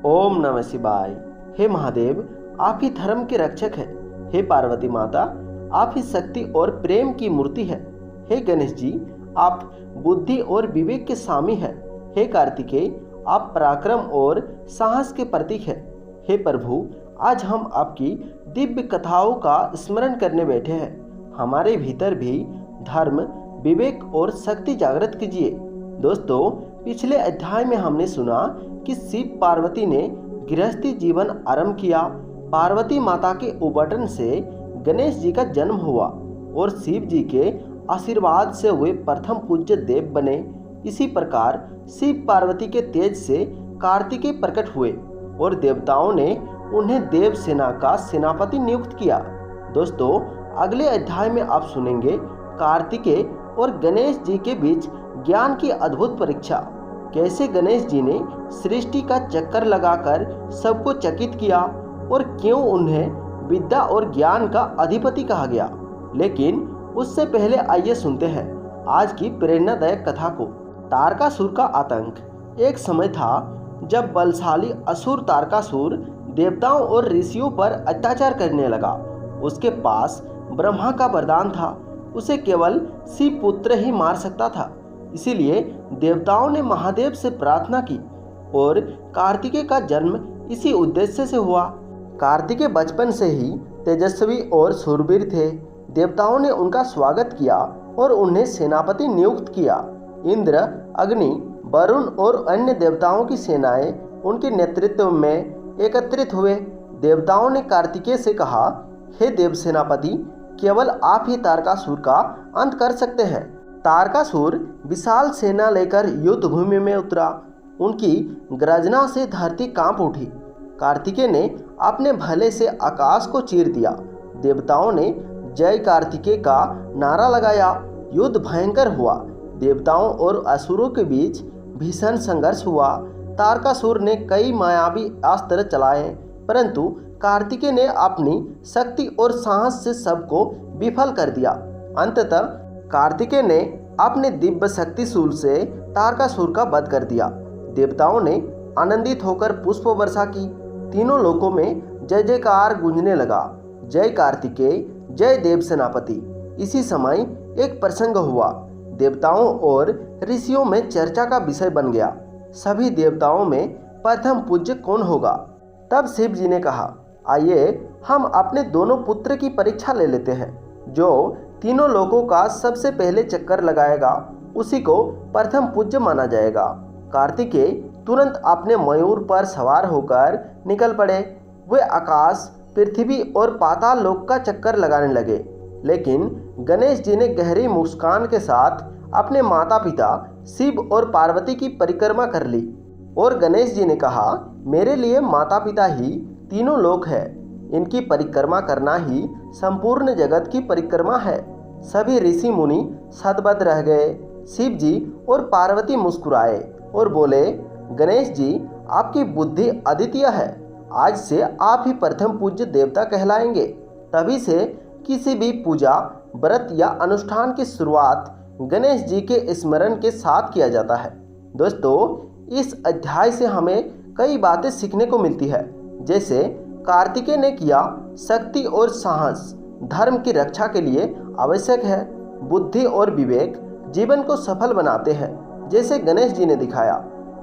ओम नमः शिवाय। हे महादेव, आप ही धर्म के रक्षक हैं। हे पार्वती माता, आप ही शक्ति और प्रेम की मूर्ति है। हे गणेश जी, आप बुद्धि और विवेक के स्वामी हैं। हे कार्तिकेय, आप पराक्रम और साहस के प्रतीक हैं। हे प्रभु, आज हम आपकी दिव्य कथाओं का स्मरण करने बैठे हैं। हमारे भीतर भी धर्म, विवेक और शक्ति जागृत कीजिए। दोस्तों, पिछले अध्याय में हमने सुना कि शिव पार्वती ने गृहस्थी जीवन आरंभ किया। पार्वती माता के उबटन से गणेश जी का जन्म हुआ और शिव जी के आशीर्वाद से वे प्रथम पूज्य देव बने। इसी प्रकार शिव पार्वती के तेज से कार्तिकेय प्रकट हुए और देवताओं ने उन्हें देव सेना का सेनापति नियुक्त किया। दोस्तों, अगले अध्याय में आप सुनेंगे कार्तिकेय और गणेश जी के बीच ज्ञान की अद्भुत परीक्षा। कैसे गणेश जी ने सृष्टि का चक्कर लगाकर सबको चकित किया और क्यों उन्हें विद्या और ज्ञान का अधिपति कहा गया। लेकिन उससे पहले आइए सुनते हैं आज की प्रेरणादायक कथा को। तारकासुर का आतंक। एक समय था जब बलशाली असुर तारकासुर देवताओं और ऋषियों पर अत्याचार करने लगा। उसके पास ब्रह्मा का वरदान था, उसे केवल शिव पुत्र ही मार सकता था। इसीलिए देवताओं ने महादेव से प्रार्थना की और कार्तिकेय का जन्म इसी उद्देश्य से हुआ। कार्तिकेय बचपन से ही तेजस्वी और शूरवीर थे। देवताओं ने उनका स्वागत किया और उन्हें सेनापति नियुक्त किया। इंद्र, अग्नि, वरुण और अन्य देवताओं की सेनाएं उनके नेतृत्व में एकत्रित हुए। देवताओं ने कार्तिकेय से कहा, हे देव सेनापति, केवल आप ही तारकासुर का अंत कर सकते हैं। तारकासुर विशाल सेना लेकर युद्ध भूमि में उतरा। उनकी गर्जना से धरती कांप उठी। कार्तिकेय ने अपने भले से आकाश को चीर दिया। देवताओं ने जय कार्तिकेय का नारा लगाया। युद्ध भयंकर हुआ। देवताओं और असुरों के बीच भीषण संघर्ष हुआ। तारकासुर ने कई मायावी अस्त्र चलाए, परंतु कार्तिकेय ने अपनी शक्ति और साहस से सबको विफल कर दिया। अंततः कार्तिकेय ने अपने दिव्य शक्ति शूल से तारकासुर का वध कर दिया। देवताओं ने आनंदित होकर पुष्प वर्षा की। तीनों लोकों में जय जयकार गूंजने लगा। जय कार्तिकेय, जय देव सेनापति। इसी समय एक प्रसंग हुआ। देवताओं और ऋषियों में चर्चा का विषय बन गया। सभी देवताओं में प्रथम पूज्य कौन होगा। तब शिव जी ने कहा, आइए हम अपने दोनों पुत्र की परीक्षा ले लेते हैं। जो तीनों लोगों का सबसे पहले चक्कर लगाएगा उसी को प्रथम पूज्य माना जाएगा। कार्तिकेय तुरंत अपने मयूर पर सवार होकर निकल पड़े। वे आकाश, पृथ्वी और पाताल लोक का चक्कर लगाने लगे। लेकिन गणेश जी ने गहरी मुस्कान के साथ अपने माता पिता शिव और पार्वती की परिक्रमा कर ली और गणेश जी ने कहा, मेरे लिए माता पिता ही तीनों लोक है। इनकी परिक्रमा करना ही संपूर्ण जगत की परिक्रमा है। सभी ऋषि मुनि सतबद्ध रह गए। शिव जी और पार्वती मुस्कुराए और बोले, गणेश जी, आपकी बुद्धि अद्वितीय है। आज से आप ही प्रथम पूज्य देवता कहलाएंगे। तभी से किसी भी पूजा, व्रत या अनुष्ठान की शुरुआत गणेश जी के स्मरण के साथ किया जाता है। दोस्तों, इस अध्याय से हमें कई बातें सीखने को मिलती है। जैसे कार्तिकेय ने किया, शक्ति और साहस धर्म की रक्षा के लिए आवश्यक है। बुद्धि और विवेक जीवन को सफल बनाते हैं। जैसे गणेश जी ने दिखाया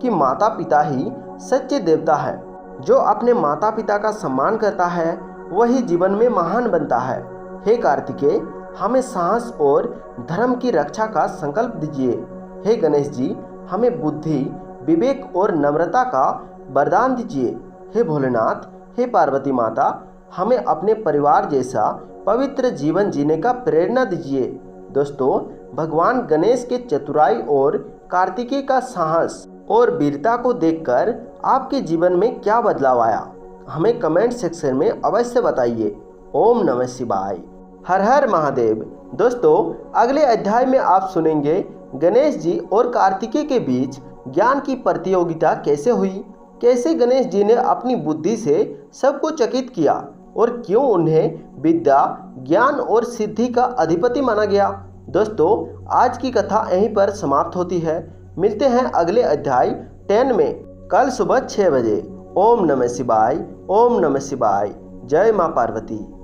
कि माता पिता ही सच्चे देवता हैं। जो अपने माता पिता का सम्मान करता है वही जीवन में महान बनता है। हे कार्तिकेय, हमें साहस और धर्म की रक्षा का संकल्प दीजिए। हे गणेश जी, हमें बुद्धि, विवेक और नम्रता का वरदान दीजिए। हे भोलेनाथ, हे पार्वती माता, हमें अपने परिवार जैसा पवित्र जीवन जीने का प्रेरणा दीजिए। दोस्तों, भगवान गणेश के चतुराई और कार्तिकेय का साहस और वीरता को देखकर आपके जीवन में क्या बदलाव आया, हमें कमेंट सेक्शन में अवश्य बताइए। ओम नमः शिवाय। हर हर महादेव। दोस्तों, अगले अध्याय में आप सुनेंगे गणेश जी और कार्तिकेय के बीच ज्ञान की प्रतियोगिता कैसे हुई। कैसे गणेश जी ने अपनी बुद्धि से सबको चकित किया और क्यों उन्हें विद्या, ज्ञान और सिद्धि का अधिपति माना गया। दोस्तों, आज की कथा यहीं पर समाप्त होती है। मिलते हैं अगले अध्याय 10 में कल सुबह 6 बजे। ओम नमः शिवाय, ओम नमः शिवाय। जय माँ पार्वती।